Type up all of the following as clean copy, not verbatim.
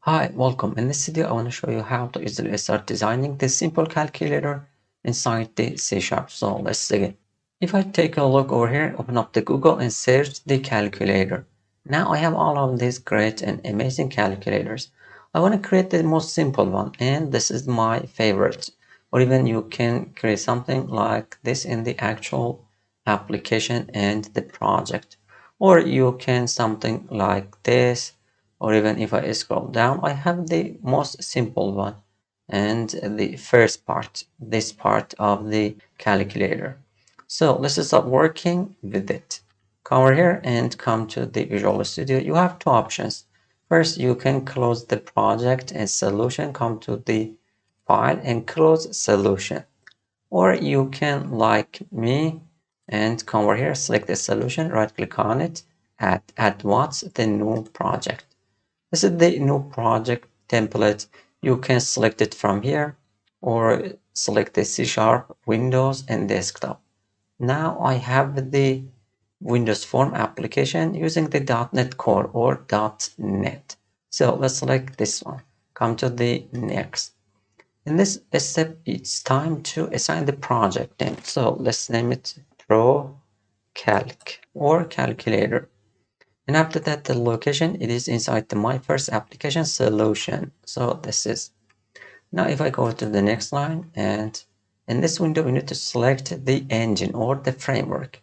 Hi, welcome. In this video, I want to show you how to easily start designing this simple calculator inside the C#. So let's begin. If I take a look over here, open up the Google and search the calculator. Now I have all of these great and amazing calculators. I want to create the most simple one, and this is my favorite. Or even you can create something like this in the actual application and the project. Or you can something like this, or even if I scroll down, I have the most simple one and the first part, this part of the calculator. So let's start working with it. Come over here and come to the Visual Studio. You have two options. First, you can close the project and solution, come to the file and close solution. Or you can, like me, and come over here, select the solution, right click on it, add what's the new project. This is the new project template. You can select it from here or select the C#, Windows and desktop. Now I have the Windows Form application using the .NET Core or .NET. So let's select this one. Come to the next. In this step, it's time to assign the project name. So let's name it Pro Calc or Calculator. And after that, the location, it is inside the My First Application Solution. So this is. Now if I go to the next line, and in this window, we need to select the engine or the framework.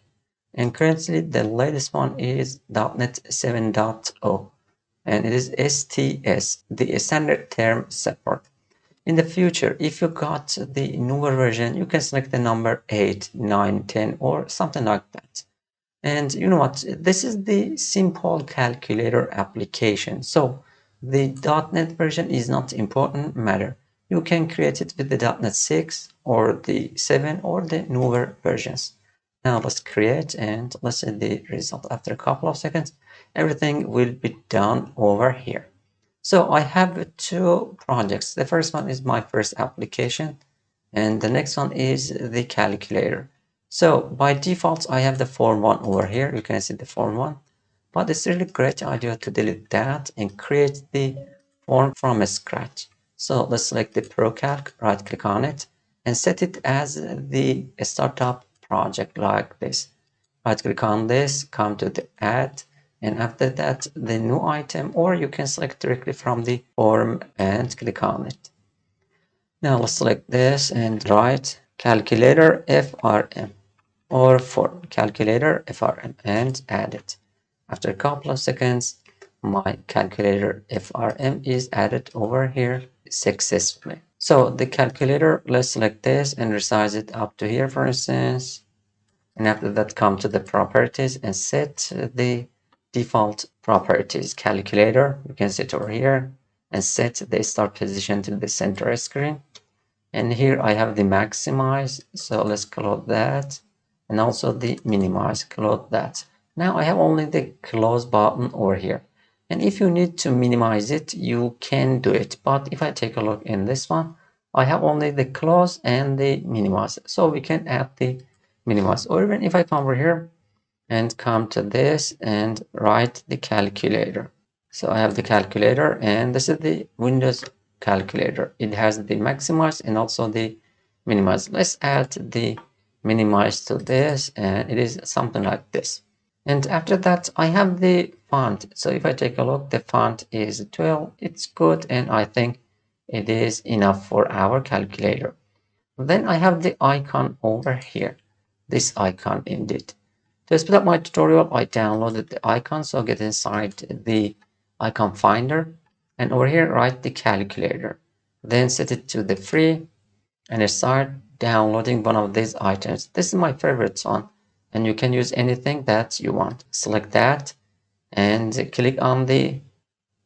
And currently, the latest one is .NET 7.0. And it is STS, the Standard Term Support. In the future, if you got the newer version, you can select the number 8, 9, 10, or something like that. And you know what? This is the simple calculator application. So the .NET version is not important matter. You can create it with the .NET 6 or the 7 or the newer versions. Now let's create and let's see the result. After a couple of seconds, everything will be done over here. So I have two projects. The first one is my first application, and the next one is the calculator. So by default, I have the form one over here. You can see the form one, but it's really great idea to delete that and create the form from scratch. So let's select the ProCalc, right click on it and set it as the startup project like this. Right click on this, come to the add, and after that the new item, or you can select directly from the form and click on it. Now let's select this and write calculator FRM or form calculator FRM and add it. After a couple of seconds, my calculator FRM is added over here successfully. So the calculator, let's select this and resize it up to here, for instance. And after that, come to the properties and set the default properties calculator. You can set over here and set the start position to the center screen. And here I have the maximize. So let's close that. And also the minimize, close that. Now I have only the close button over here. And if you need to minimize it, you can do it. But if I take a look in this one, I have only the close and the minimize. So we can add the minimize. Or even if I come over here and come to this and write the calculator. So I have the calculator, and this is the Windows calculator. It has the maximize and also the minimize. Let's add the minimize to this, and it is something like this. And after that, I have the font. So if I take a look, the font is 12. It's good, and I think it is enough for our calculator. Then I have the icon over here. This icon indeed. To speed up my tutorial, I downloaded the icon, so get inside the icon finder and over here write the calculator. Then set it to the free and start downloading one of these items. This is my favorite one, and you can use anything that you want. Select that and click on the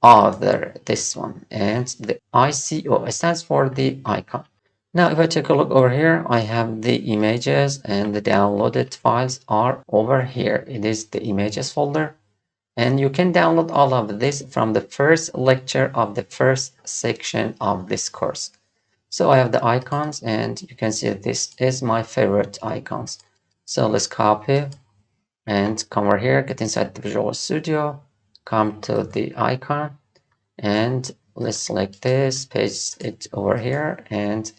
other, this one, and the ICO stands for the icon. Now, if I take a look over here, I have the images and the downloaded files are over here. It is the images folder. And you can download all of this from the first lecture of the first section of this course. So I have the icons, and you can see this is my favorite icons. So let's copy and come over here, get inside the Visual Studio, come to the icon and let's select this, paste it over here, and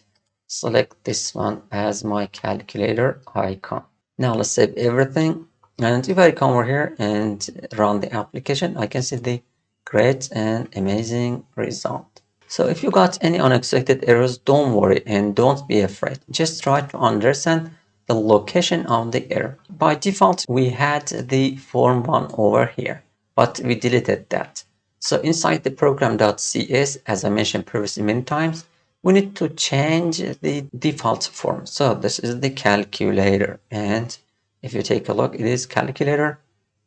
select this one as my calculator icon. Now let's save everything. And if I come over here and run the application, I can see the great and amazing result. So if you got any unexpected errors, don't worry and don't be afraid. Just try to understand the location of the error. By default, we had the form one over here, but we deleted that. So inside the program.cs, as I mentioned previously many times, we need to change the default form. So this is the calculator. And if you take a look, it is calculator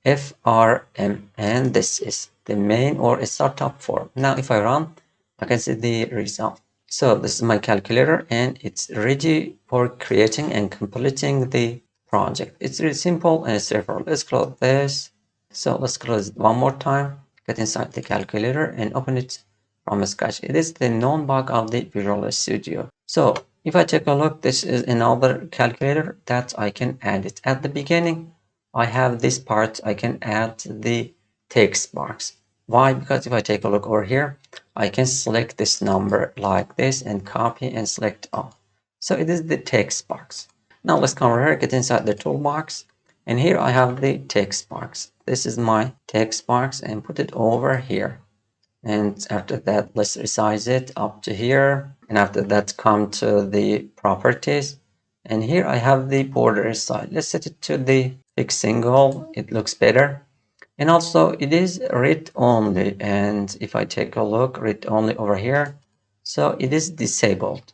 FRM. And this is the main or a startup form. Now, if I run, I can see the result. So this is my calculator and it's ready for creating and completing the project. It's really simple and straightforward. Let's close this. So let's close it one more time. Get inside the calculator and open it from scratch. It is the known bug of the Visual Studio. So if I take a look, this is another calculator that I can add it. At the beginning, I have this part. I can add the text box. Why? Because if I take a look over here, I can select this number like this and copy and select all. So it is the text box. Now let's come over here, get inside the toolbox. And here I have the text box. This is my text box and put it over here. And after that, let's resize it up to here. And after that, come to the properties. And here I have the border size. Let's set it to the fixed single. It looks better. And also it is read only. And if I take a look, read only over here. So it is disabled.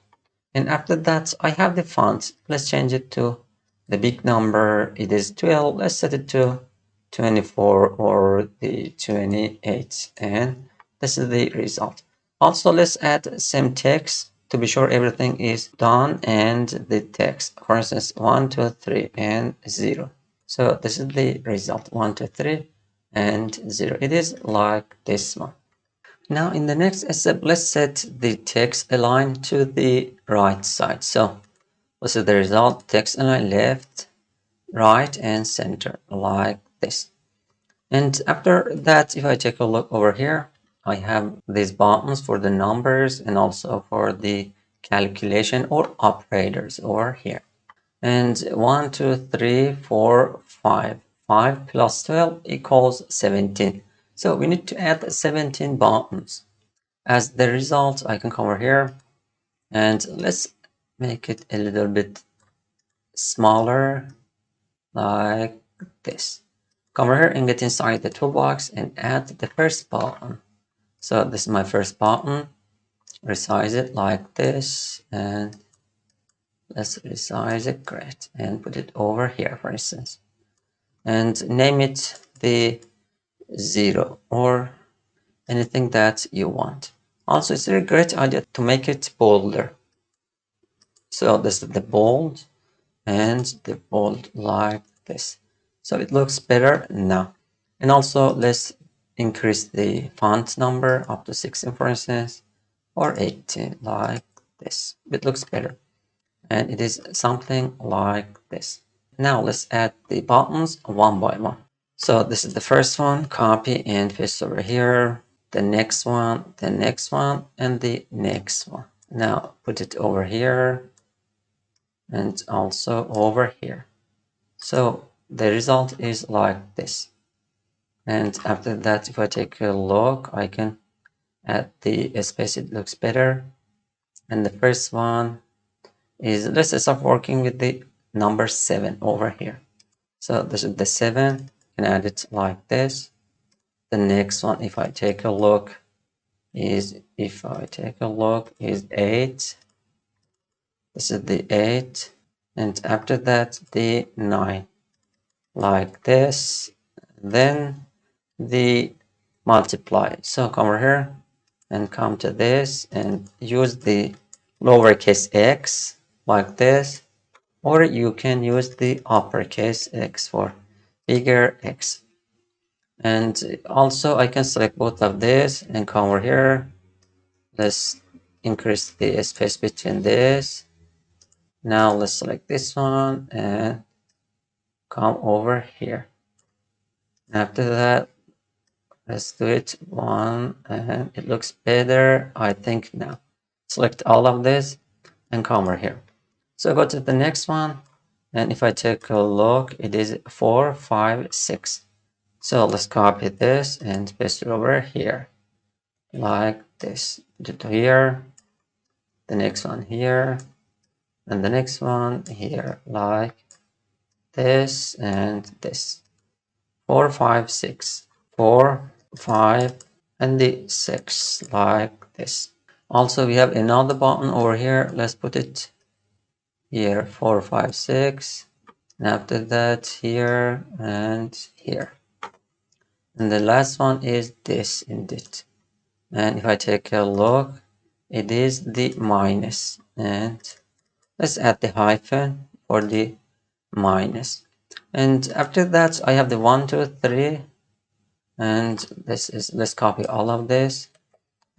And after that, I have the font. Let's change it to the big number. It is 12. Let's set it to 24 or the 28. And this is the result. Also, let's add some text to be sure everything is done and the text. For instance, 1, 2, 3, and 0. So this is the result. 1, 2, 3, and 0. It is like this one. Now in the next step, let's set the text align to the right side. So this is the result, text align left, right, and center, like this. And after that, if I take a look over here, I have these buttons for the numbers and also for the calculation or operators over here. And 1, 2, 3, 4, 5. 5 plus 12 equals 17. So we need to add 17 buttons. As the result, I can come over here and let's make it a little bit smaller, like this. Come over here and get inside the toolbox and add the first button. So this is my first button. Resize it like this, and let's resize it, great, and put it over here, for instance, and name it the 0 or anything that you want. Also, it's a great idea to make it bolder. So this is the bold and the bold like this. So it looks better now. And also let's increase the font number up to 16, for instance, or 18 like this. It looks better. And it is something like this. Now let's add the buttons one by one. So this is the first one, copy and paste over here. The next one, the next one, and the next one. Now put it over here and also over here. So the result is like this. And after that, if I take a look, I can add the space, it looks better. And the first one is, let's start working with the number 7 over here. So this is the 7, and add it like this. The next one, if I take a look, is 8. This is the 8. And after that, the 9. Like this. Then the multiply. So come over here and come to this and use the lowercase x like this. Or you can use the uppercase x for bigger x. And also I can select both of this and come over here. Let's increase the space between this. Now let's select this one and come over here. After that, Let's do it one, and it looks better, I think now. Select all of this and come over here. So go to the next one, and if I take a look, it is 4, 5, 6. So let's copy this and paste it over here, like this. Do it here, the next one here, and the next one here, like this and this. 4, 5, 6. 4, 5, and the 6, like this. Also, we have another button over here. Let's put it here, 4, 5, 6. And after that, here and here. And the last one is this indeed. And if I take a look, it is the minus. And let's add the hyphen for the minus. And after that, I have the 1, 2, 3. And this is, let's copy all of this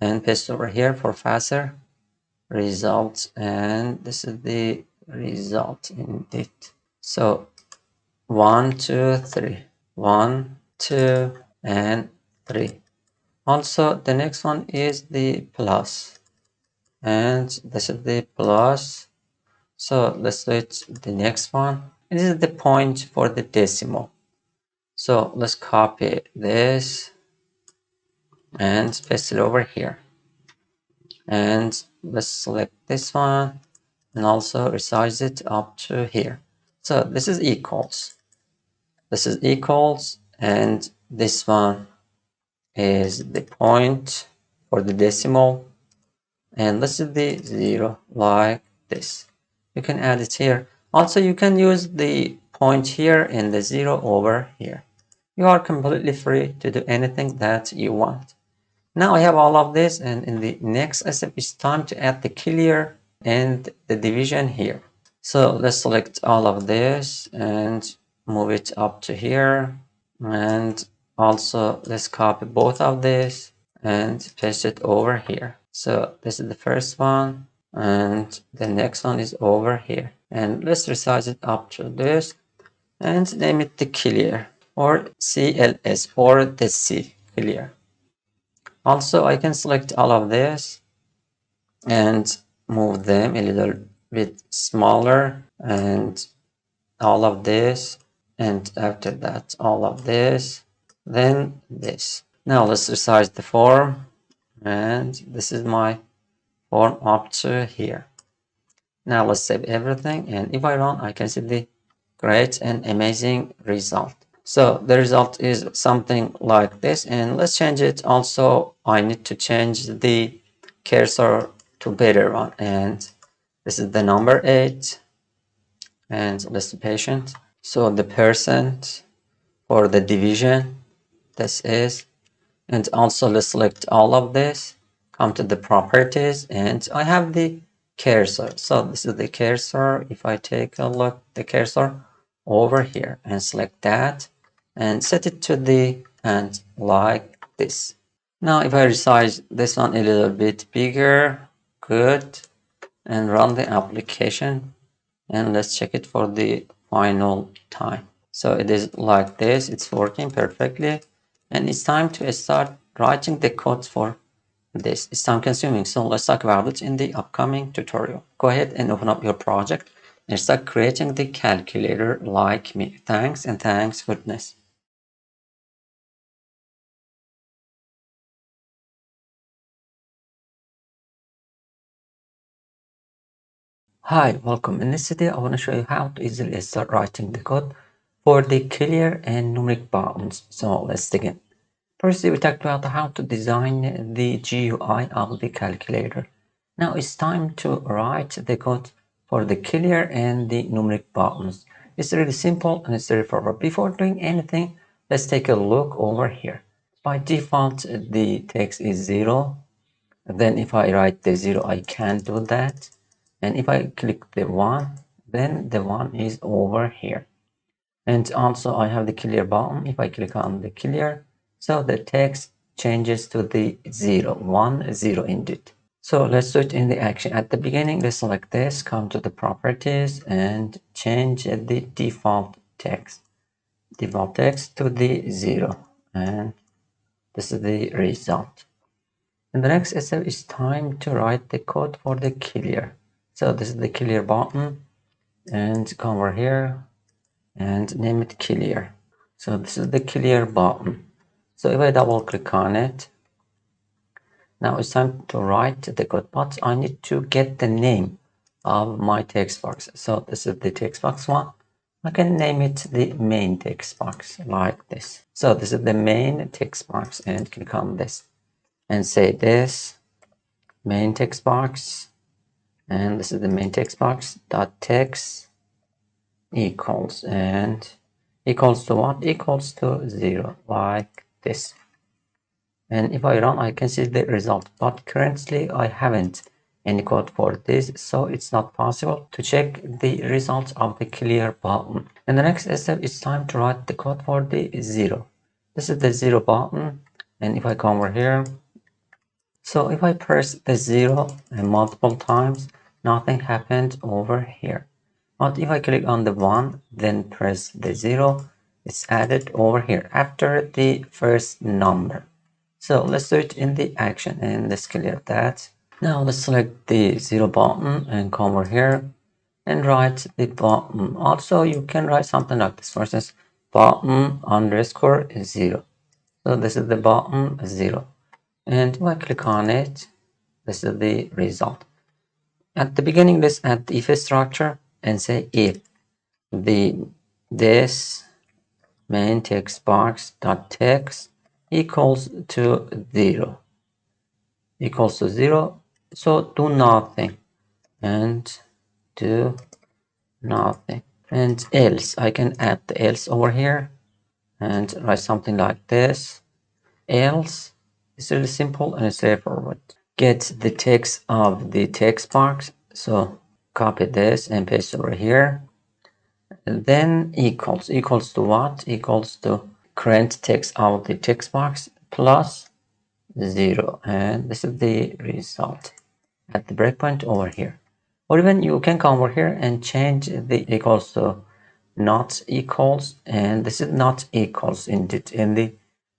and paste over here for faster results. And this is the result indeed. So 1, 2, 3. 1, 2, and 3. Also, the next one is the plus, and this is the plus. So let's do it the next one. This is the point for the decimal. So let's copy this and paste it over here. And let's select this one and also resize it up to here. So this is equals. This is equals, and this one is the point for the decimal, and this is the 0, like this. You can add it here. Also, you can use the point here and the 0 over here. You are completely free to do anything that you want. Now I have all of this, and in the next step it's time to add the clear and the division here. So let's select all of this and move it up to here, and also let's copy both of this and paste it over here. So this is the first one, and the next one is over here, and let's resize it up to this and name it the clear, or CLS for the C, clear. Also, I can select all of this and move them a little bit smaller, and all of this, and after that all of this, then this. Now let's resize the form, and this is my form up to here. Now let's save everything, and if I run, I can see the great and amazing result. So the result is something like this, and let's change it. Also, I need to change the cursor to better one, and this is the number 8, and let's be patient. So the percent for the division, this is, and also let's select all of this, come to the properties, and I have the cursor. So this is the cursor. If I take a look, the cursor over here, and select that and set it to the end like this. Now if I resize this one a little bit bigger, good, and run the application, and let's check it for the final time. So it is like this, it's working perfectly, and it's time to start writing the code for this. It's time consuming, so let's talk about it in the upcoming tutorial. Go ahead and open up your project and start creating the calculator like me. Thanks, and thanks goodness. Hi, welcome. In this video, I want to show you how to easily start writing the code for the clear and numeric buttons. So let's begin. Firstly, we talked about how to design the GUI of the calculator. Now it's time to write the code for the clear and the numeric buttons. It's really simple and it's straightforward. Before doing anything, let's take a look over here. By default, the text is 0. Then if I write the 0, I can't do that. And if I click the 1, then the 1 is over here. And also I have the clear button. If I click on the clear, so the text changes to the 0, 1, 0 indeed. So let's do it in the action. At the beginning, let's select this, come to the properties and change the default text to the 0, and This is the result. And the next step is time to write the code for the clear. So this is the clear button, and come over here and name it clear. So this is the clear button. So if I double click on it, now it's time to write the code, but I need to get the name of my text box. So this is the text box one. I can name it the main text box like this. So this is the main text box, and click on this and say this main text box, and this is the main text box dot text equals, and equals to what? Equals to 0 like this. And if I run, I can see the result, but currently I haven't any code for this, so it's not possible to check the results of the clear button. And the next step is time to write the code for the 0. This is the 0 button, and if I come over here, so if I press the 0 multiple times, nothing happened over here. But if I click on the 1, then press the 0, it's added over here after the first number. So let's do it in the action, and let's clear that. Now let's select the 0 button and come over here and write the button. Also, you can write something like this. For instance, button underscore 0. So this is the button 0. And if I click on it, this is the result. At the beginning, let's add the if structure and say if this main text box dot text equals to 0. Equals to 0. So do nothing and do nothing. And else, I can add the else over here and write something like this. Else is really simple and straightforward. Get the text of the text box. So copy this and paste over here. And then equals to what? Equals to current text of the text box plus 0. And this is the result at the breakpoint over here. Or even you can come over here and change the equals to not equals, and this is not equals in the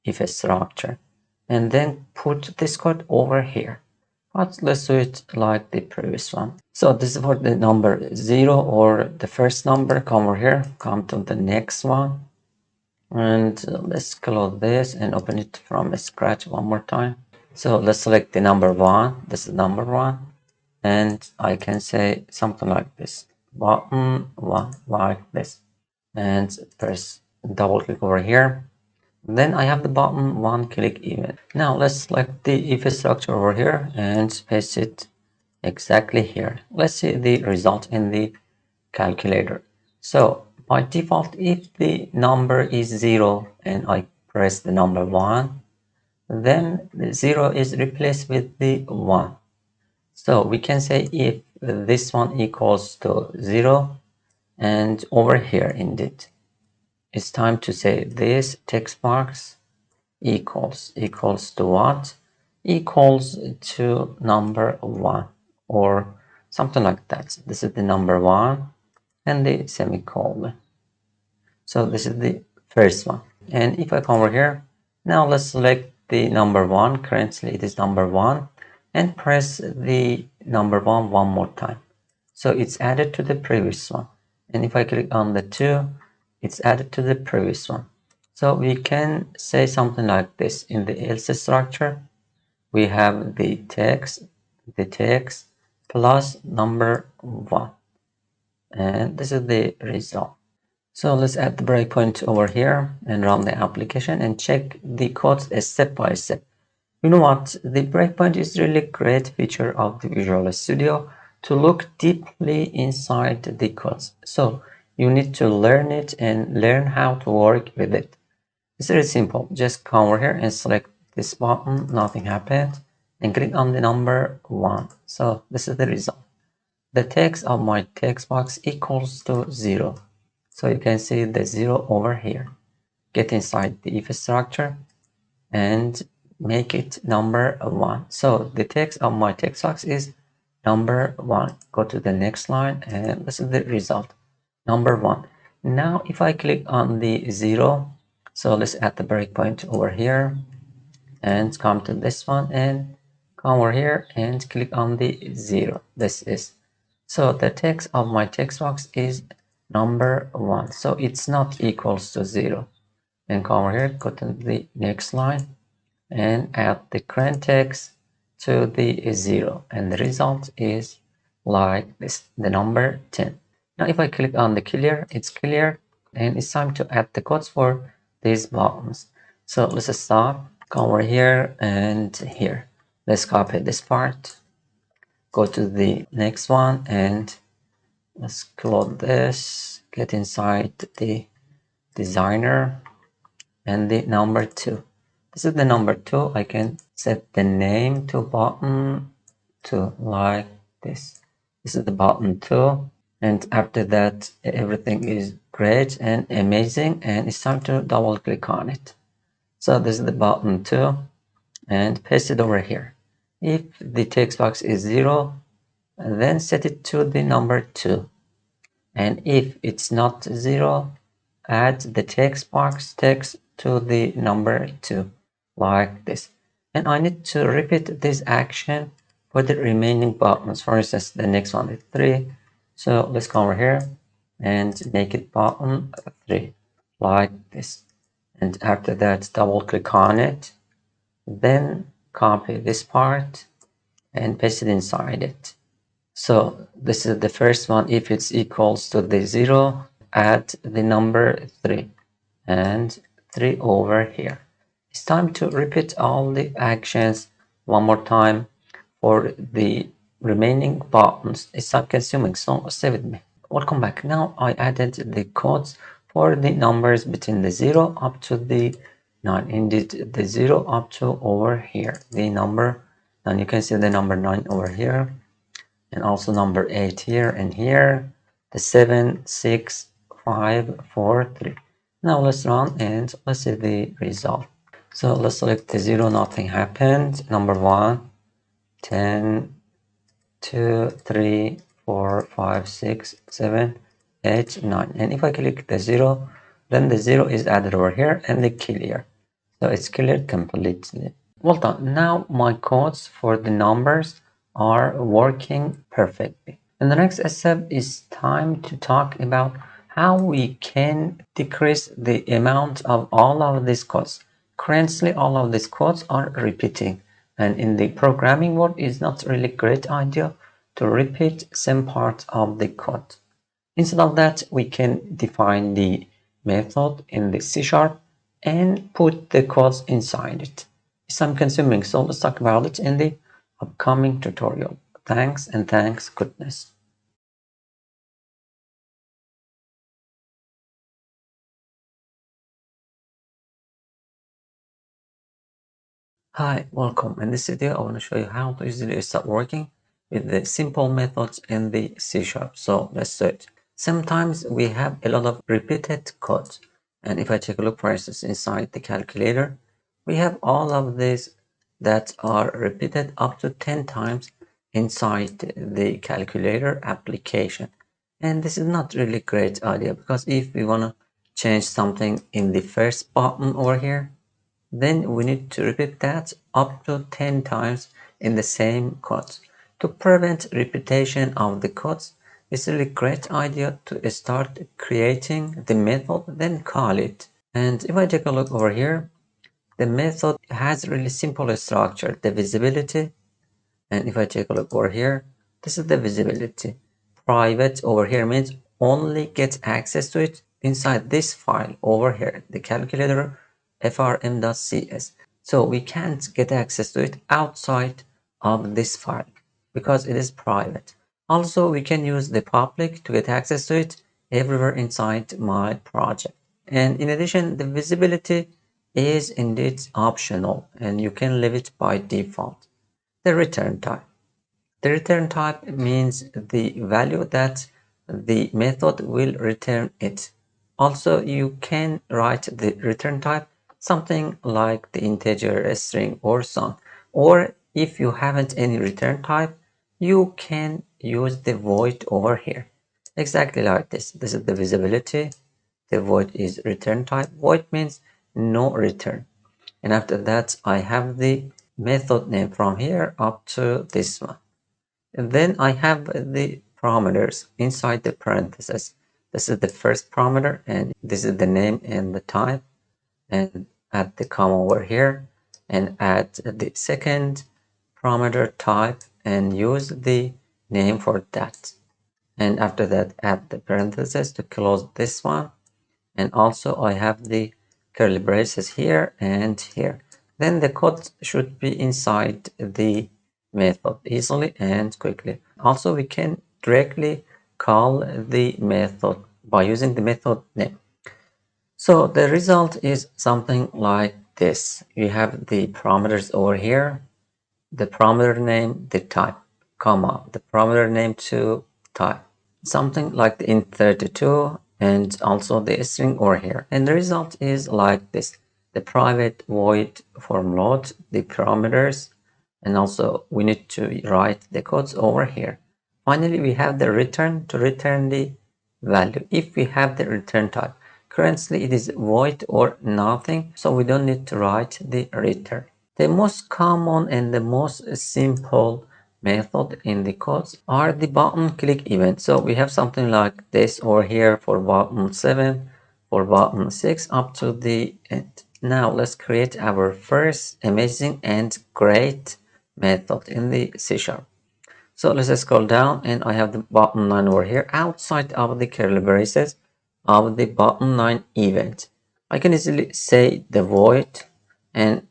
if structure, and then put this code over here. But let's do it like the previous one. So this is for the number 0 or the first number. Come over here, come to the next one, and let's close this and open it from scratch one more time. So let's select the number 1. This is number 1, and I can say something like this, button 1 like this, and press double click over here. Then I have the button 1 click event. Now let's select the if structure over here and paste it exactly here. Let's see the result in the calculator. So by default, if the number is 0 and I press the number 1, then the 0 is replaced with the 1. So we can say if this one equals to 0, and over here indeed it's time to say this text box equals to what? Equals to number 1 or something like that. This is the number 1 and the semicolon. So this is the first one. And if I come over here, now let's select the number 1. Currently it is number 1, and press the number 1 one more time. So it's added to the previous one. And if I click on the 2, it's added to the previous one. So we can say something like this. In the else structure, we have the text plus number 1. And this is the result. So let's add the breakpoint over here and run the application and check the code step by step. You know what? The breakpoint is really great feature of the Visual Studio to look deeply inside the codes. So you need to learn it and learn how to work with it. It's very simple. Just come over here and select this button, nothing happened, and click on the number 1. So this is the result. The text of my text box equals to 0. So you can see the 0 over here. Get inside the if structure and make it number 1. So the text of my text box is number 1. Go to the next line, and this is the result, number 1. Now if I click on the 0, so let's add the breakpoint over here and come to this one and come over here and click on the 0. This is, so the text of my text box is number 1, so it's not equals to 0. And come over here, go to the next line and add the current text to the 0, and the result is like this, the number 10. Now if I click on the clear, it's clear, and it's time to add the codes for these buttons. So let's stop, come over here and here. Let's copy this part, go to the next one, and let's close this, get inside the designer, and the number 2. This is the number 2. I can set the name to button 2 like this. This is the button 2, and after that everything is great and amazing, and it's time to double click on it. So this is the button 2, and paste it over here. If the text box is 0, then set it to the number 2, and if it's not 0, add the text box text to the number 2 like this. And I need to repeat this action for the remaining buttons. For instance, the next one is 3, so let's come over here and make it button 3 like this. And after that, double click on it, then copy this part and paste it inside it. So this is the first one. If it's equals to the 0, add the number 3 and 3 over here. It's time to repeat all the actions one more time for the remaining buttons. It's time consuming, so stay with me. Welcome back. Now I added the codes for the numbers between the 0 up to the 9. Indeed, the 0 up to over here, the number, and you can see the number 9 over here, and also number 8 here and here, the 7, 6, 5, 4, 3. Now let's run and let's see the result. So let's select the 0, nothing happened. Number 1, 10, 2, 3, 4, 5, 6, 7, 8, 9. And if I click the 0, then the 0 is added over here and the clear. So it's cleared completely. Well done. Now my codes for the numbers are working perfectly. And the next step is time to talk about how we can decrease the amount of all of these codes. Currently, all of these codes are repeating, and in the programming world, it's not really great idea to repeat some part of the code. Instead of that, we can define the method in the C# and put the codes inside it. It's time consuming, so let's talk about it in the upcoming tutorial. Thanks and thanks goodness. Hi, welcome. In this video, I want to show you how to easily start working with the simple methods in the C#. So let's do it. Sometimes we have a lot of repeated code. And if I take a look, for instance, inside the calculator, we have all of these that are repeated up to 10 times inside the calculator application. And this is not really a great idea, because if we want to change something in the first button over here, then we need to repeat that up to 10 times in the same codes. To prevent repetition of the codes, it's a really great idea to start creating the method, then call it. And if I take a look over here, the method has really simple structure, the visibility. And if I take a look over here, this is the visibility. Private over here means only get access to it inside this file over here, the calculator frm.cs. So we can't get access to it outside of this file because it is private. Also, we can use the public to get access to it everywhere inside my project. And in addition, the visibility is indeed optional, and you can leave it by default. The return type. The return type means the value that the method will return it. Also, you can write the return type something like the integer, a string, or sum. Or if you haven't any return type, you can use the void over here. Exactly like this. This is the visibility. The void is return type. Void means no return. And after that, I have the method name from here up to this one. And then I have the parameters inside the parentheses. This is the first parameter, and this is the name and the type. And add the comma over here, and add the second parameter type, and use the name for that. And after that, add the parentheses to close this one. And also I have the curly braces here and here. Then the code should be inside the method easily and quickly. Also, we can directly call the method by using the method name. So the result is something like this. You have the parameters over here, the parameter name, the type, comma, the parameter name to type. Something like the int32 and also the string over here. And the result is like this. The private void form load, the parameters, and also we need to write the codes over here. Finally, we have the return to return the value if we have the return type. Currently, it is void or nothing, so we don't need to write the return. The most common and the most simple method in the codes are the button click event. So we have something like this over here for button 7, for button 6 up to the end. Now let's create our first amazing and great method in the C#. So let's scroll down, and I have the button 9 over here outside of the curly braces of the button 9 event. I can easily say the void and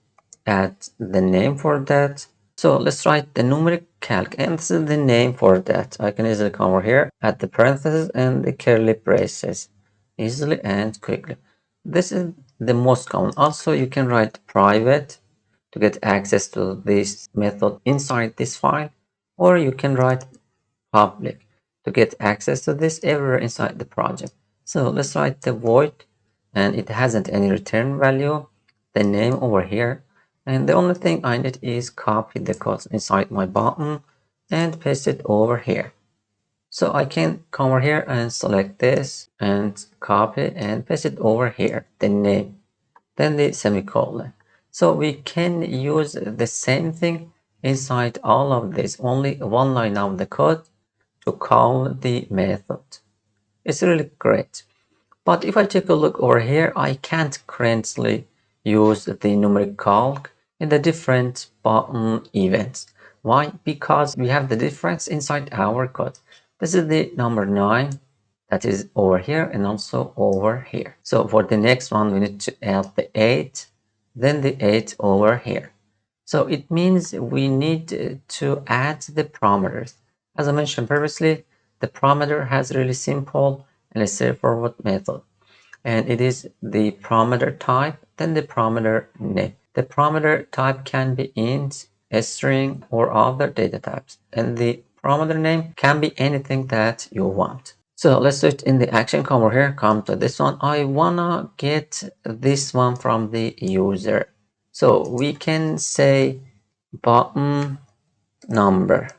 add the name for that. So let's write the numeric calc, and this is the name for that. I can easily come over here, add the parentheses and the curly braces easily and quickly. This is the most common. Also, you can write private to get access to this method inside this file, or you can write public to get access to this everywhere inside the project. So let's write the void, and it hasn't any return value, the name over here, and the only thing I need is copy the code inside my button and paste it over here. So I can come over here and select this and copy and paste it over here, the name, then the semicolon. So we can use the same thing inside all of this, only one line of the code to call the method. It's really great. But if I take a look over here, I can't currently use the numeric calc in the different button events. Why? Because we have the difference inside our code. This is the number 9 that is over here and also over here. So for the next one, we need to add the 8, then the 8 over here. So it means we need to add the parameters. As I mentioned previously, the parameter has really simple and a straightforward method. And it is the parameter type, then the parameter name. The parameter type can be int, string, or other data types. And the parameter name can be anything that you want. So let's do it in the action. Come over here, come to this one. I wanna get this one from the user. So we can say button number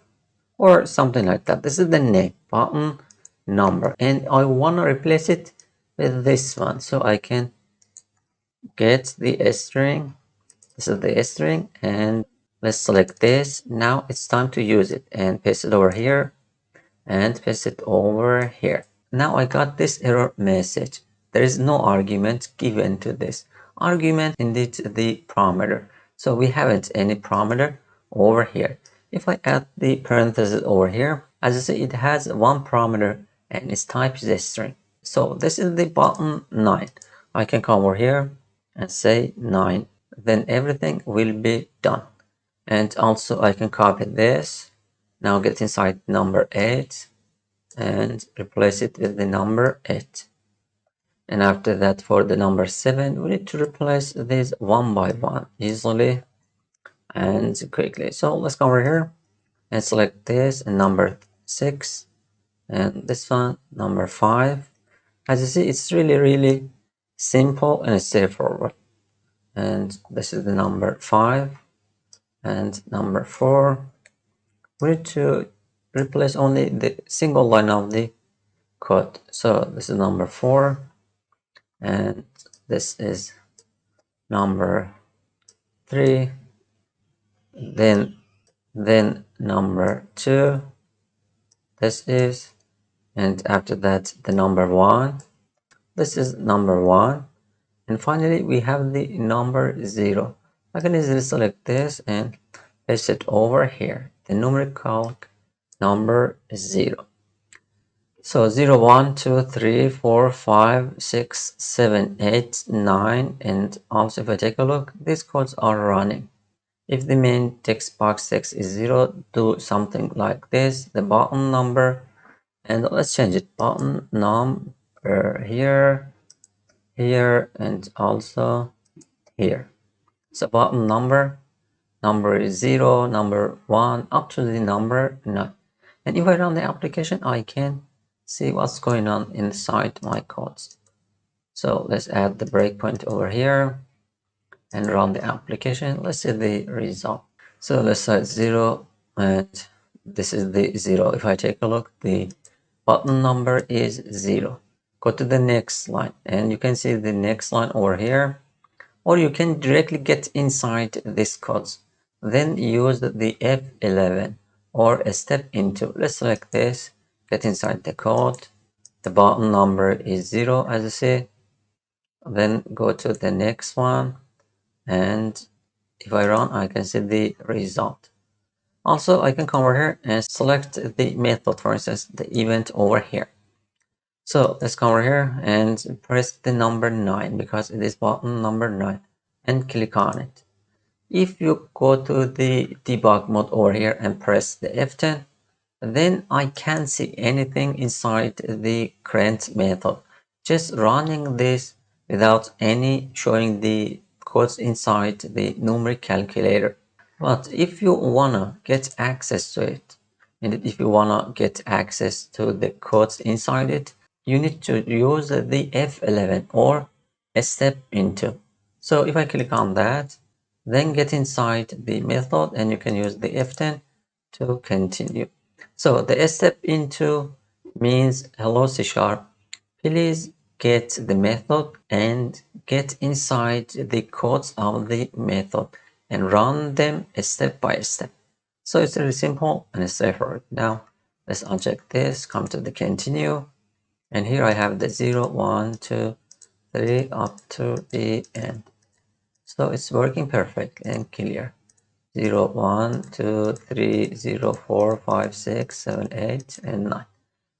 or something like that. This is the name, button number, and I want to replace it with this one, so I can get the string. This is the string, and let's select this. Now it's time to use it and paste it over here and paste it over here. Now I got this error message. There is no argument given to this. Argument indeed the parameter. So we haven't any parameter over here. If I add the parentheses over here, as you see, it has one parameter and its type is a string. So this is the button 9. I can come over here and say 9. Then everything will be done. And also I can copy this. Now get inside number 8 and replace it with the number 8. And after that, for the number 7, we need to replace these one by one easily and quickly. So let's come over here and select this and number 6, and this one number 5. As you see, it's really simple and straightforward. And this is the number 5 and number 4. We need to replace only the single line of the code. So this is number 4 and this is number 3, then number 2, this is, and after that the number 1, this is number 1, and finally we have the number 0. I can easily select this and paste it over here, the numeric calc number 0. So 0, 1, 2, 3, 4, 5, 6, 7, 8, 9, and also if I take a look, these codes are running. If the main text box text is 0, do something like this, the button number, and let's change it, button number here, here, and also here. So button number is 0, number 1, up to the number 9. And if I run the application, I can see what's going on inside my codes. So let's add the breakpoint over here and run the application. Let's see the result. So let's set 0, and this is the 0. If I take a look, the button number is 0. Go to the next line, and you can see the next line over here, or you can directly get inside this codes. Then use the F11 or a step into. Let's select this, get inside the code. The button number is 0, as you see. Then go to the next one, and if I run, I can see the result. Also, I can come over here and select the method, for instance, the event over here. So let's come over here and press the number 9 because it is button number 9 and click on it. If you go to the debug mode over here and press the F10, then I can't see anything inside the current method. Just running this without any showing the codes inside the numeric calculator. But if you wanna get access to it, and if you wanna get access to the codes inside it, you need to use the F11 or a step into. So if I click on that, then get inside the method, and you can use the F10 to continue. So the step into means hello C#, please get the method and get inside the codes of the method and run them step by step. So it's really simple and straightforward. Now let's uncheck this, come to the continue, and here I have the 0, 1, 2, 3 up to the end. So it's working perfect and clear. 0, 1, 2, 3, 0, 4, 5, 6, 7, 8, and 9.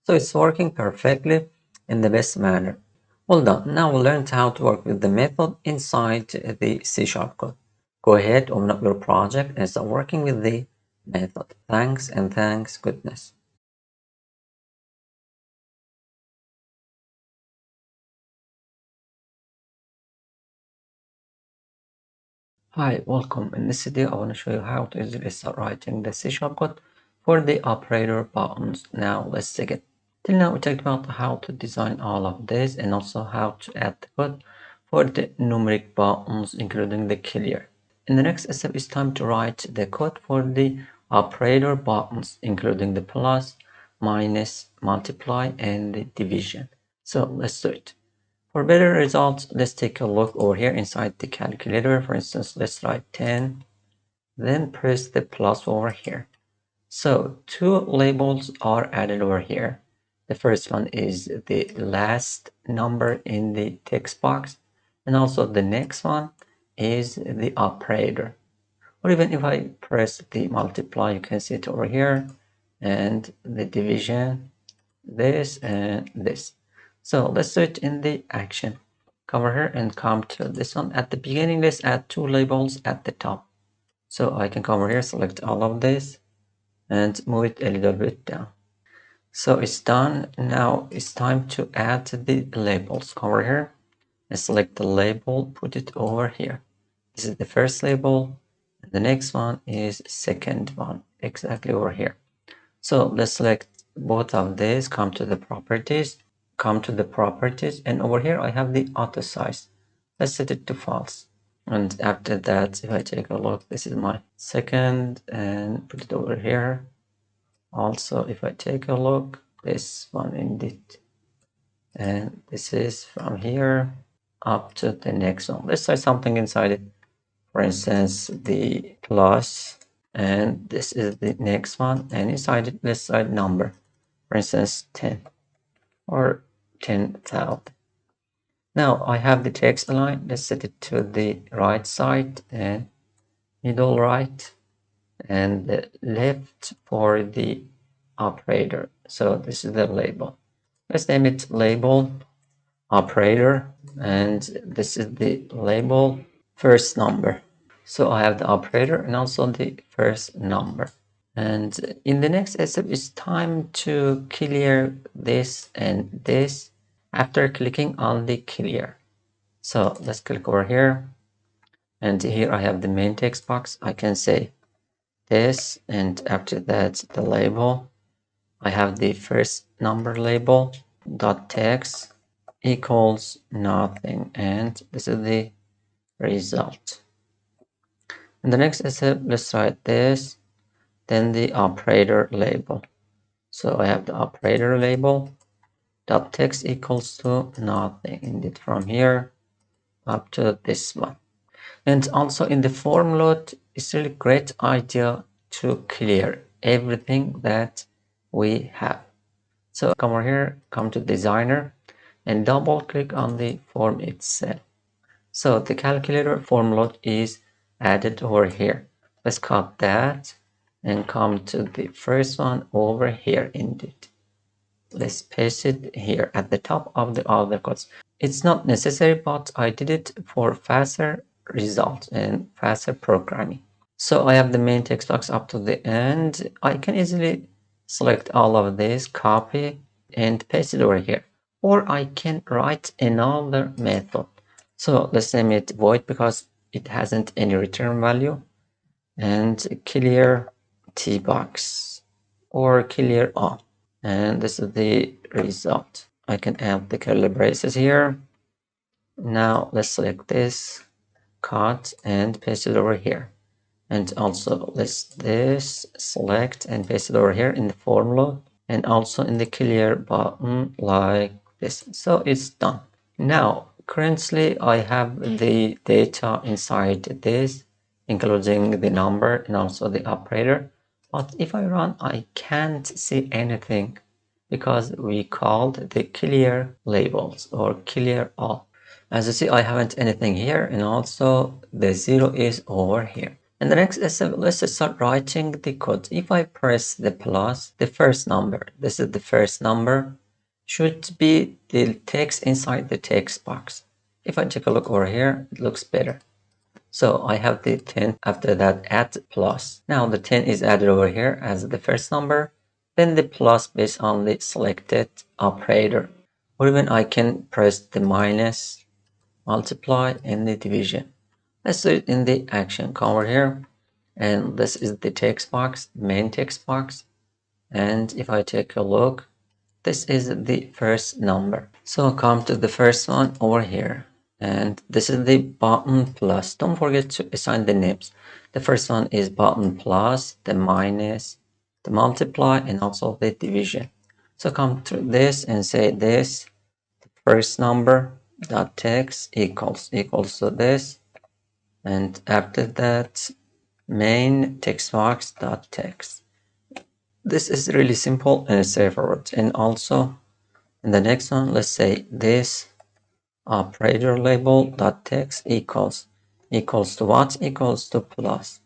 So it's working perfectly in the best manner. Well done. Now we learned how to work with the method inside the C# code. Go ahead, open up your project and start working with the method. Thanks and thanks goodness. Hi, welcome. In this video, I want to show you how to easily start writing the C# code for the operator buttons. Now let's take it. Till now, we talked about how to design all of this and also how to add the code for the numeric buttons, including the clear. In the next step, it's time to write the code for the operator buttons, including the plus, minus, multiply, and the division. So let's do it. For better results, let's take a look over here inside the calculator. For instance, let's write 10, then press the plus over here. So two labels are added over here. The first one is the last number in the text box, and also the next one is the operator. Or even if I press the multiply, you can see it over here, and the division, this and this. So let's do it in the action. Come over here and come to this one. At the beginning, let's add two labels at the top. So I can come over here, select all of this, and move it a little bit down. So it's done. Now it's time to add the labels. Come over here and select the label, put it over here. This is the first label, and the next one is second one, exactly over here. So let's select both of these, come to the properties, and over here I have the auto size. Let's set it to false. And after that, if I take a look, this is my second, and put it over here. Also, if I take a look, this one indeed, and this is from here up to the next one. Let's try something inside it. for instance, the plus, and this is the next one, and inside it, let's write number, for instance, 10 or 10,000. Now I have the text align. Let's set it to the right side and middle right, and the left for the operator. So this is the label. Let's name it label operator, and this is the label first number. So I have the operator and also the first number. And in the next step, it's time to clear this and this after clicking on the clear. So let's click over here, and here I have the main text box. I can say this, and after that the label. I have the first number label dot text equals nothing, and this is the result. In the next step, let's write this, then the operator label. So I have the operator label dot text equals to nothing, indeed from here up to this one. And also in the form load, it's really great idea to clear everything that we have. So come over here, come to designer, and double click on the form itself. So the calculator form load is added over here. Let's cut that and come to the first one over here indeed. Let's paste it here at the top of the other codes. It's not necessary, but I did it for faster results and faster programming. So I have the main text box up to the end. I can easily select all of this, copy, and paste it over here. Or I can write another method. So let's name it void because it hasn't any return value. And clear tbox or clear all. And this is the result. I can add the curly braces here. Now let's select this, cut, and paste it over here. And also list this, select, and paste it over here in the form load, and also in the clear button like this. So it's done. Now currently I have the data inside this, including the number and also the operator. But if I run, I can't see anything because we called the clear labels or clear all. As you see, I haven't anything here, and also the 0 is over here. And the next step, let's start writing the code. If I press the plus, the first number, this is the first number, should be the text inside the text box. If I take a look over here, it looks better. So I have the 10, after that add plus. Now the 10 is added over here as the first number, then the plus based on the selected operator. Or even I can press the minus, multiply, and the division. Let's do it in the action. Come over here, and this is the text box, main text box. And if I take a look, this is the first number. So come to the first one over here, and this is the button plus. Don't forget to assign the names. The first one is button plus, the minus, the multiply, and also the division. So come to this and say this, the first number dot text equals to this, and after that main text box dot text. This is really simple and straightforward. And also in the next one, let's say this operator label dot text equals to what? Equals to plus,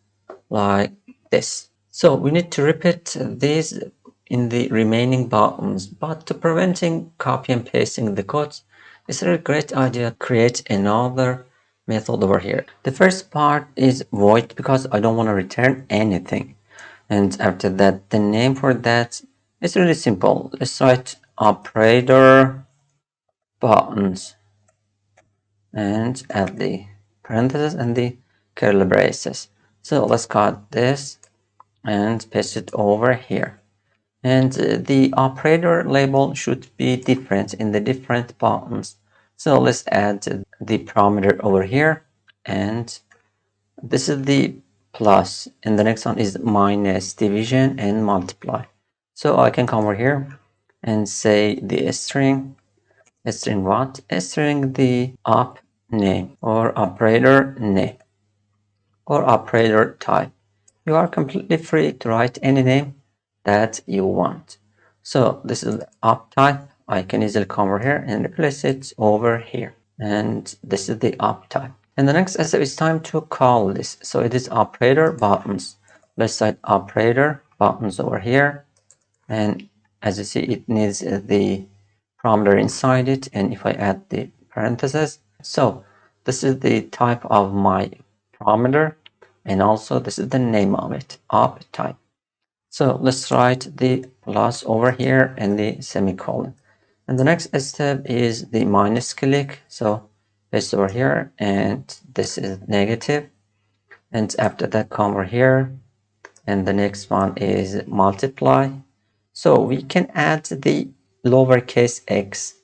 like this. So we need to repeat these in the remaining buttons, but to preventing copy and pasting the codes, it's a great idea to create another method over here. The first part is void because I don't want to return anything. And after that, the name for that is really simple. Let's write operator buttons and add the parentheses and the curly braces. So let's cut this and paste it over here. And the operator label should be different in the different buttons. So let's add the parameter over here, and this is the plus, and the next one is minus, division, and multiply. So I can come over here and say the string what? String the op name or operator name. or operator type. You are completely free to write any name that you want. So this is the op type. I can easily come over here and replace it over here. And this is the op type. And the next step is time to call this. So it is operator buttons. Let's set operator buttons over here. And as you see, it needs the parameter inside it. And if I add the parentheses, so this is the type of my parameter. And also this is the name of it, op type. So let's write the plus over here and the semicolon. And the next step is the minus click. So it's over here and this is negative. And after that, come over here. And the next one is multiply. So we can add the lowercase x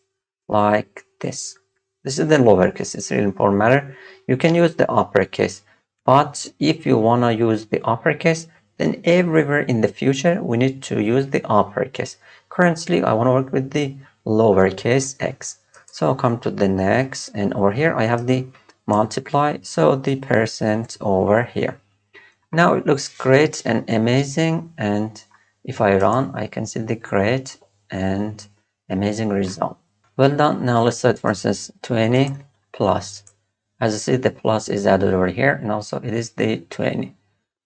like this. This is the lowercase. It's really important matter. You can use the uppercase. But if you want to use the uppercase, then everywhere in the future, we need to use the uppercase. Currently, I want to work with the lowercase x. So I'll come to the next, and over here I have the multiply, so the percent over here. Now it looks great and amazing, and if I run, I can see the great and amazing result. Well done. Now let's set, for instance, 20 plus. As you see, the plus is added over here, and also it is the 20.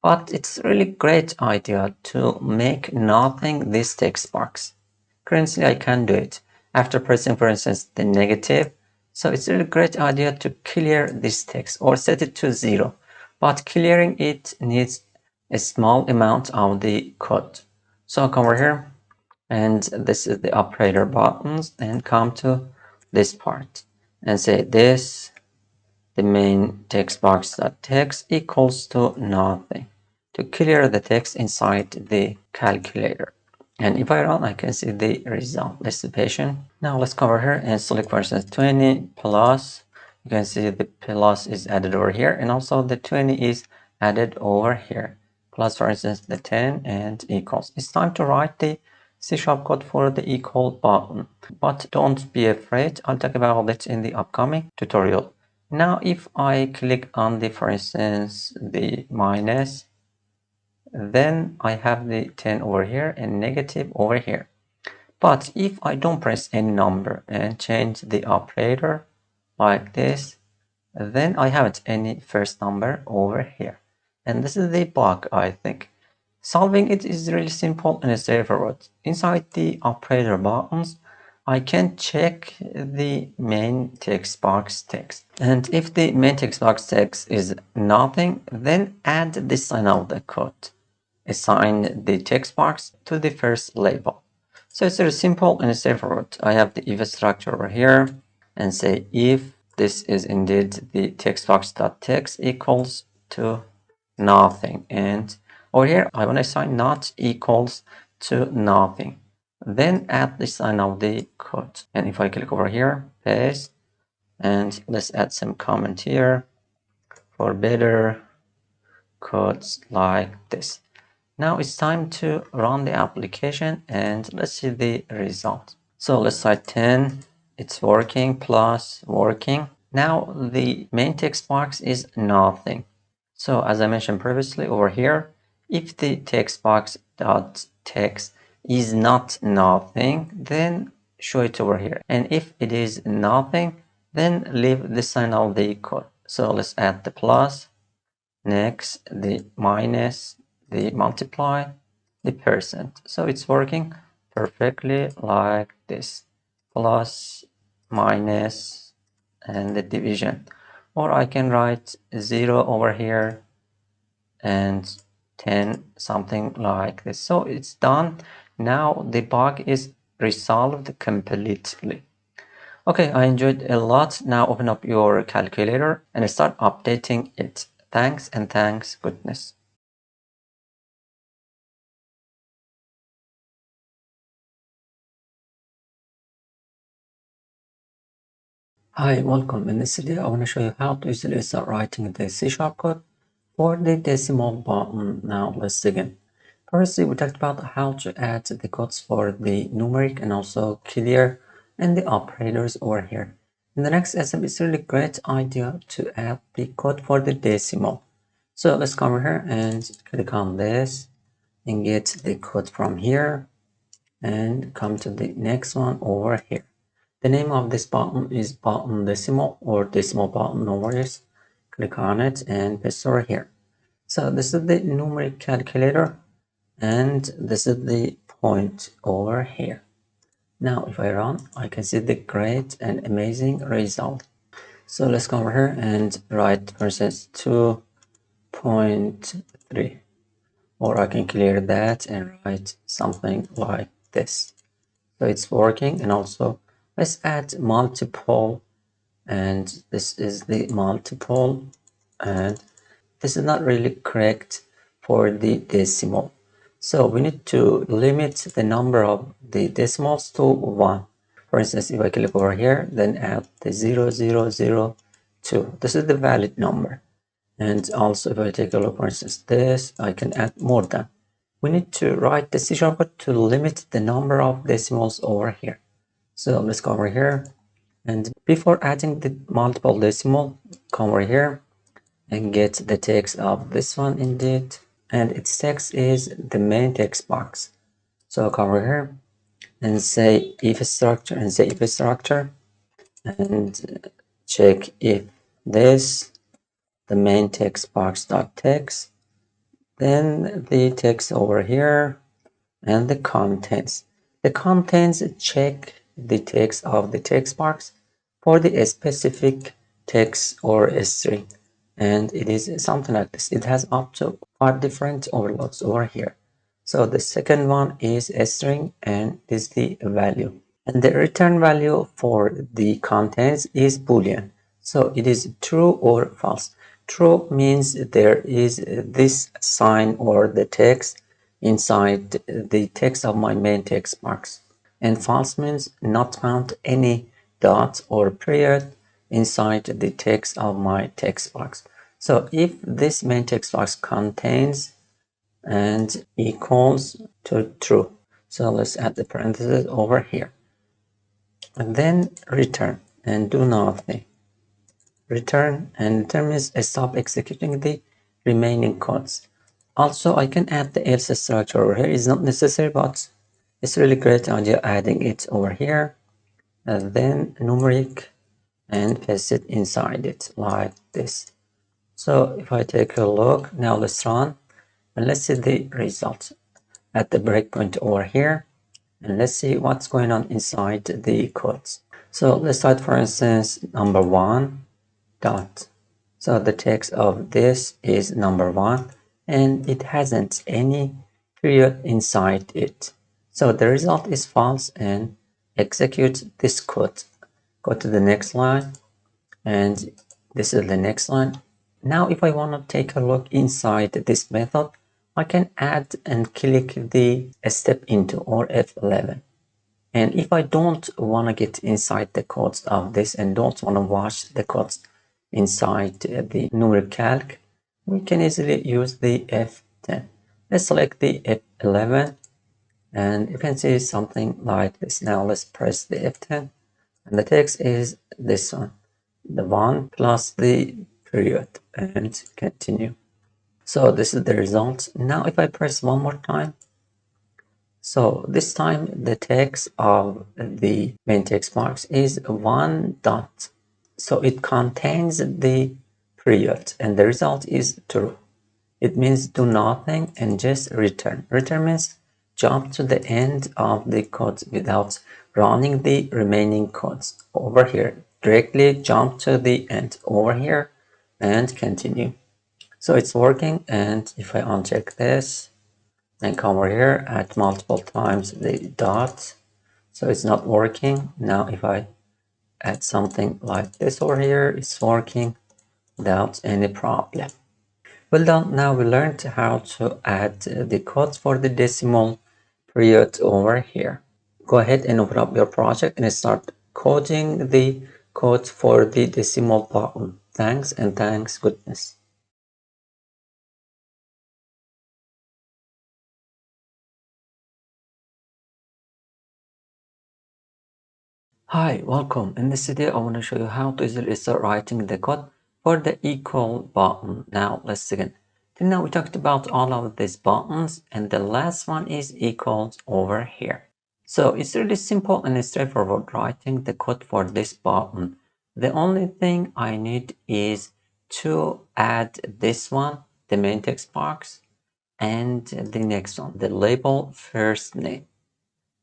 But it's really great idea to make nothing this text box. Currently, I can't do it. After pressing, for instance, the negative, so it's a really great idea to clear this text or set it to 0. But clearing it needs a small amount of the code. So I'll come over here, and this is the operator buttons, and come to this part and say this, the main text box dot text equals to nothing, to clear the text inside the calculator. And if I run, I can see the result. Let's be patient. Now let's come over here and select, for instance, 20 plus. You can see the plus is added over here, and also the 20 is added over here. Plus, for instance, the 10 and equals. It's time to write the C# code for the equal button. But don't be afraid. I'll talk about it in the upcoming tutorial. Now, if I click on the, for instance, the minus, then I have the 10 over here and negative over here. But if I don't press any number and change the operator like this, then I haven't any first number over here. And this is the bug, I think. Solving it is really simple and straightforward. Inside the operator buttons, I can check the main text box text. And if the main text box text is nothing, then add the sign of the code. Assign the text box to the first label. So it's very simple and straightforward. I have the if structure over here and say if this is indeed the text box.text equals to nothing. And over here, I want to assign not equals to nothing. Then add the sign of the code. And if I click over here, paste, and let's add some comment here for better codes like this. Now it's time to run the application and let's see the result. So let's type 10, it's working, plus working. Now the main text box is nothing. So as I mentioned previously over here, if the text box dot text is not nothing, then show it over here. And if it is nothing, then leave the sign of the code. So let's add the plus, next the minus, the multiply, the percent. So it's working perfectly like this. Plus, minus, and the division. Or I can write 0 over here and 10, something like this. So it's done. Now the bug is resolved completely. Okay, I enjoyed a lot. Now open up your calculator and start updating it. Thanks and thanks goodness. Hi, welcome. In this video, I want to show you how to easily start writing the C# code for the decimal button. Now let's begin. Firstly, we talked about how to add the codes for the numeric and also clear and the operators over here. In the next step, it's a really great idea to add the code for the decimal. So let's come over here and click on this and get the code from here and come to the next one over here. The name of this button is button decimal or decimal button, no worries. Click on it and paste over here. So this is the numeric calculator and this is the point over here. Now if I run, I can see the great and amazing result. So let's come over here and write versus 2.3, or I can clear that and write something like this. So it's working. And also let's add multiple, and this is the multiple, and this is not really correct for the decimal. So we need to limit the number of the decimals to 1. For instance, if I click over here, then add the 0002. This is the valid number. And also if I take a look, for instance, this, I can add more than. We need to write the C# code to limit the number of decimals over here. So let's go over here. And before adding the multiple decimal, come over here and get the text of this one indeed. And its text is the main text box. So come over here and say if structure and say if structure and check if this the main text box dot text, then the text over here and the contents. The contents check the text of the text box for the specific text or a string, and it is something like this. It has up to 5 different overloads over here. So the second one is a string and is the value. And the return value for the contents is Boolean. So it is true or false. True means there is this sign or the text inside the text of my main text box. And false means not found any dot or period inside the text of my text box. So if this main text box contains and equals to true, so let's add the parentheses over here. And then return and do nothing. Return and return means stop executing the remaining codes. Also, I can add the else structure over here. It's not necessary, but it's really great idea adding it over here. And then numeric and paste it inside it like this. So if I take a look, now let's run and let's see the result at the breakpoint over here. And let's see what's going on inside the codes. So let's start, for instance, number 1 dot. So the text of this is number 1 and it hasn't any period inside it. So the result is false and execute this code. Go to the next line and this is the next line. Now if I want to take a look inside this method, I can add and click the step into or F11. And if I don't want to get inside the codes of this and don't want to watch the codes inside the numeric calc, we can easily use the F10. Let's select the F11 and you can see something like this. Now let's press the F10 and the text is this one, the 1 plus the period, and continue. So this is the result. Now if I press one more time, so this time the text of the main text box is 1 dot. So it contains the period and the result is true. It means do nothing and just return. Return means jump to the end of the code without running the remaining codes over here. Directly jump to the end over here and continue. So it's working, and if I uncheck this and come over here at multiple times the dot, so it's not working. Now if I add something like this over here, it's working without any problem. Well done. Now we learned how to add the codes for the decimal period over here. Go ahead and open up your project and start coding the code for the decimal button. Thanks and thanks goodness. Hi, welcome. In this video, I want to show you how to easily start writing the code for the equal button. Now, let's begin. Till now we talked about all of these buttons, and the last one is equals over here. So it's really simple and straightforward writing the code for this button. The only thing I need is to add this one, the main text box, and the next one, the label first name.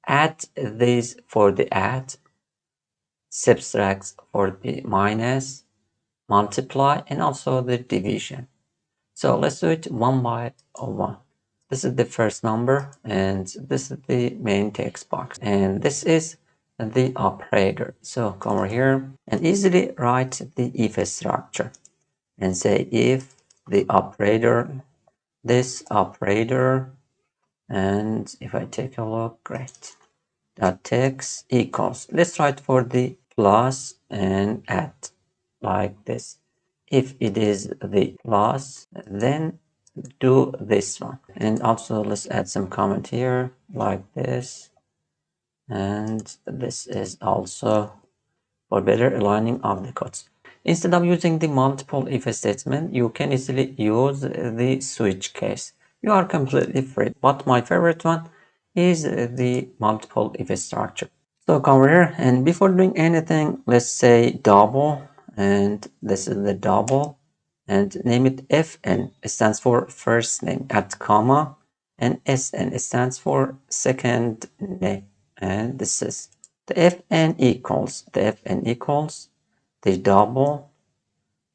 Add this for the add, subtracts for the minus, multiply, and also the division. So let's do it one by one. This is the first number, and this is the main text box, and this is the operator. So come over here and easily write the if structure and say if the operator, this operator, and if I take a look, great, dot text equals, let's write for the plus and add like this. If it is the plus, then do this one. And also let's add some comment here like this. And this is also for better aligning of the codes. Instead of using the multiple if statement, you can easily use the switch case. You are completely free, but my favorite one is the multiple if structure. So come over here, and before doing anything, let's say double, and this is the double, and name it FN. It stands for first name at comma, and SN, it stands for second name. And this is the FN equals the double,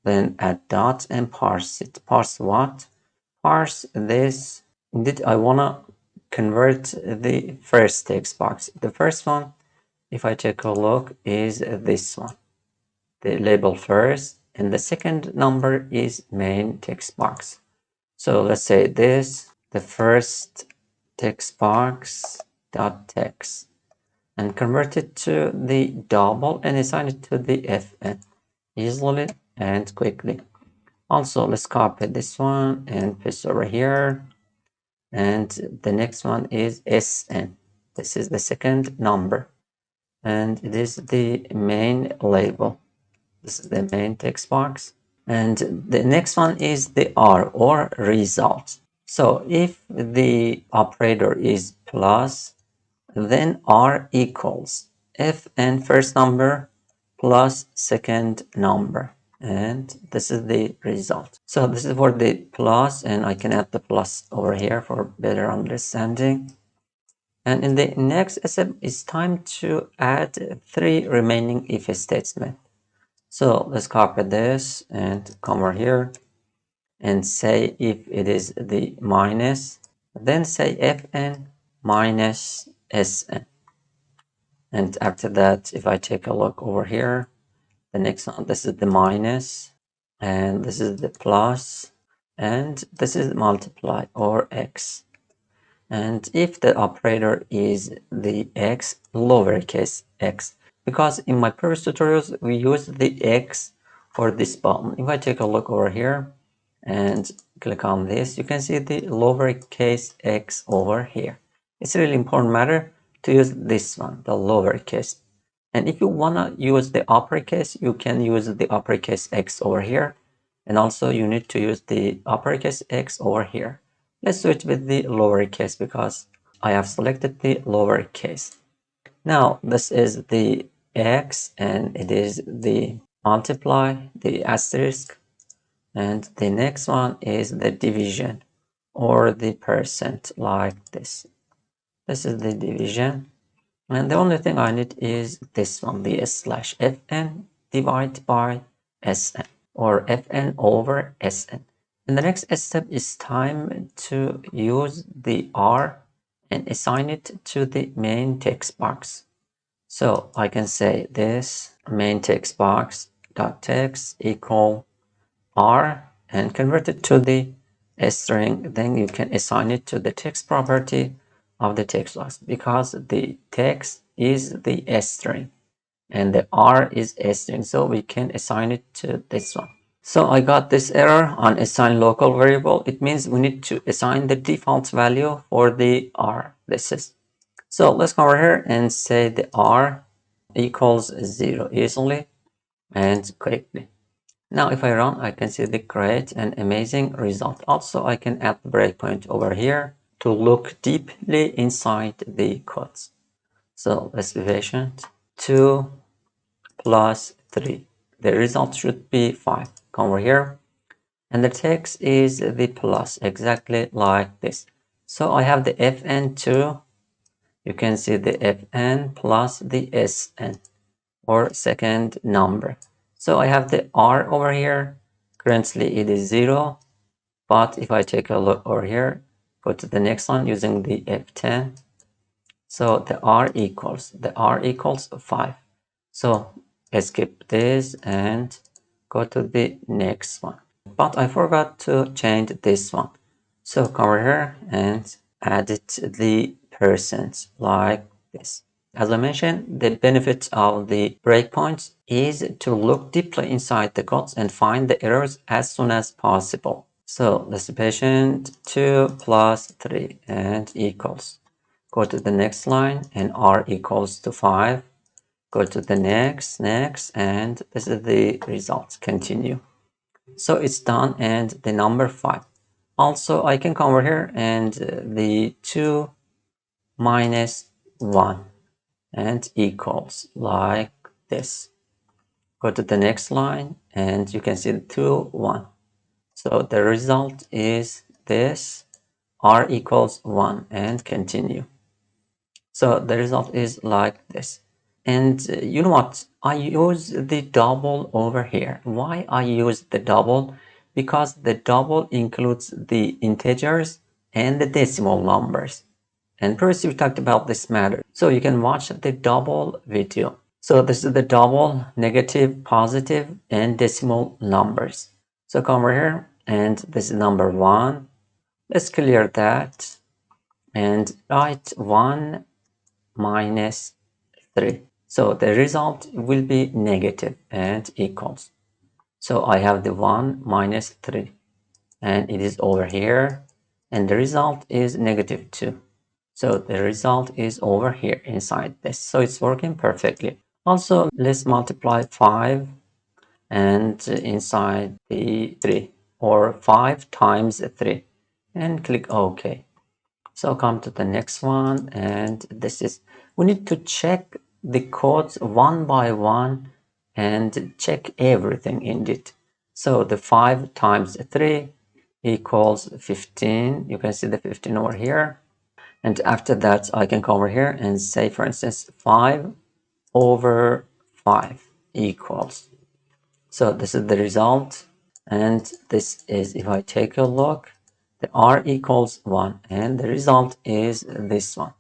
then add dot and parse it. Parse what? Parse this. Indeed, I wanna convert the first text box. The first one, if I take a look, is this one, the label first, and the second number is main text box. So let's say this, the first text box dot text, and convert it to the double and assign it to the FN easily and quickly. Also, let's copy this one and paste over here. And the next one is SN. This is the second number, and it is the main label. This is the main text box. And the next one is the R, or result. So if the operator is plus, then R equals FN first number plus second number. And this is the result. So this is for the plus, and I can add the plus over here for better understanding. And in the next step, it's time to add 3 remaining if statements. So let's copy this and come over here and say if it is the minus, then say Fn minus Sn. And after that, if I take a look over here, the next one, this is the minus, and this is the plus, and this is multiply or x. And if the operator is the x, lowercase x, because in my previous tutorials we used the x for this button. If I take a look over here and click on this, you can see the lowercase x over here. It's a really important matter to use this one, the lowercase. And if you want to use the uppercase, you can use the uppercase x over here. And also you need to use the uppercase x over here. Let's switch with the lowercase because I have selected the lowercase. Now this is the x, and it is the multiply, the asterisk, and the next one is the division or the percent, like this. This is the division, and the only thing I need is this one, the slash fn divided by sn, or fn over sn. And the next step is time to use the R and assign it to the main text box. So I can say this main text box dot text equal R and convert it to the string. Then you can assign it to the text property of the text box, because the text is the string and the R is string, so we can assign it to this one. So I got this error on assign local variable. It means we need to assign the default value for the R. This is. So let's come over here and say the R equals 0 easily and quickly. Now if I run, I can see the great and amazing result. Also, I can add breakpoint over here to look deeply inside the codes. So let's be patient. 2 plus 3. The result should be 5. Come over here. And the text is the plus, exactly like this. So I have the fn2. You can see the fn plus the sn, or second number. So I have the r over here. Currently it is 0. But if I take a look over here, go to the next one using the f10. So the r equals 5. So skip this and go to the next one. But I forgot to change this one. So come over here and add it to the percent like this. As I mentioned, the benefit of the breakpoints is to look deeply inside the codes and find the errors as soon as possible. So let's be patient. 2 plus 3 and equals. Go to the next line and r equals to 5. Go to the next, and this is the result. Continue. So it's done, and the number 5. Also, I can come over here and the 2 minus 1 and equals like this. Go to the next line and you can see the 2, 1. So the result is this, r equals 1, and continue. So the result is like this. And you know what? I use the double over here. Why I use the double? Because the double includes the integers and the decimal numbers. And previously we talked about this matter. So you can watch the double video. So this is the double, negative, positive, and decimal numbers. So come over here, and this is number 1. Let's clear that and write 1 minus 3. So the result will be negative and equals. So I have the 1 minus 3 and it is over here, and the result is negative 2. So the result is over here inside this. So it's working perfectly. Also, let's multiply 5 and inside the 3, or 5 times 3, and click OK. So come to the next one, and this is, we need to check the codes one by one and check everything in it. So the 5 times 3 equals 15. You can see the 15 over here. And after that, I can come over here and say, for instance, 5 over 5 equals. So this is the result. And this is, if I take a look, the r equals 1, and the result is this one.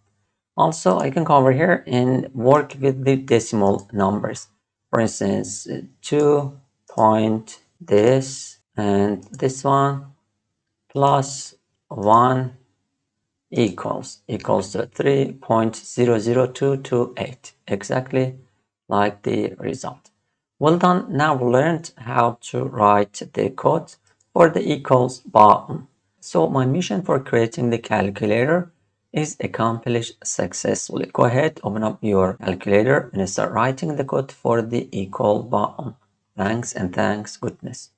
Also, I can come over here and work with the decimal numbers. For instance, 2 point this and this one plus 1 equals to 3.00228, exactly like the result. Well done. Now we learned how to write the code for the equals button. So my mission for creating the calculator is accomplished successfully. Go ahead, open up your calculator and start writing the code for the equal button. Thanks and thanks goodness.